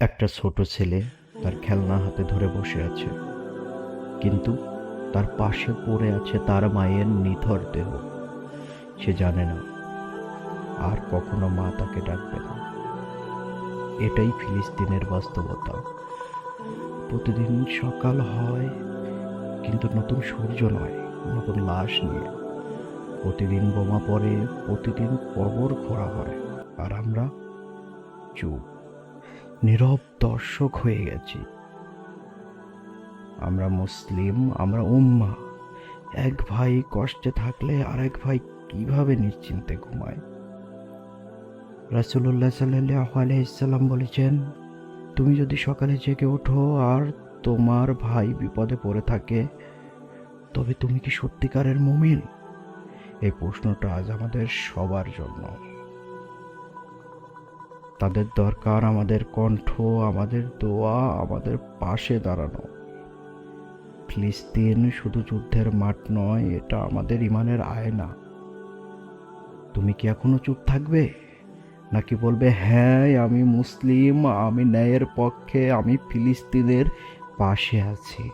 একটা ছোট ছেলে তার খেলনা হাতে ধরে বসে আছে, কিন্তু তার পাশে পড়ে আছে তার মায়ের নিথর দেহ। সে জানে না আর কখনো মা তাকে ডাকবে না। এটাই ফিলিস্তিনের বাস্তবতা। প্রতিদিন সকাল হয়, কিন্তু নতুন সূর্য নয়, নতুন লাশ নিয়ে। প্রতিদিন বোমা পড়ে, প্রতিদিন কবর খোঁড়া হয়, আর আমরা চুপ, নীরব দর্শক হয়ে গেছি। আমরা মুসলিম, আমরা উম্মাহ। এক ভাই কষ্টে থাকলে আরেক ভাই কিভাবে নিশ্চিন্তে ঘুমায়? রাসূলুল্লাহ সাল্লাল্লাহু আলাইহি সাল্লাম বলেছেন, তুমি যদি সকালে জেগে ওঠো আর তোমার ভাই বিপদে পড়ে থাকে, তবে তুমি কি সত্যিকারের মুমিন? এই প্রশ্নটা আজ আমাদের সবার জন্য। তাদের দরকার আমাদের কণ্ঠ, আমাদের দোয়া, আমাদের পাশে দাঁড়ানো। ফিলিস্তিন শুধু যুদ্ধের মাঠ নয়, এটা আমাদের ইমানের আয়না। তুমি কি এখনো চুপ থাকবে, নাকি বলবে, হ্যাঁ আমি মুসলিম, আমি ন্যায়ের পক্ষে, আমি ফিলিস্তিনের পাশে আছি?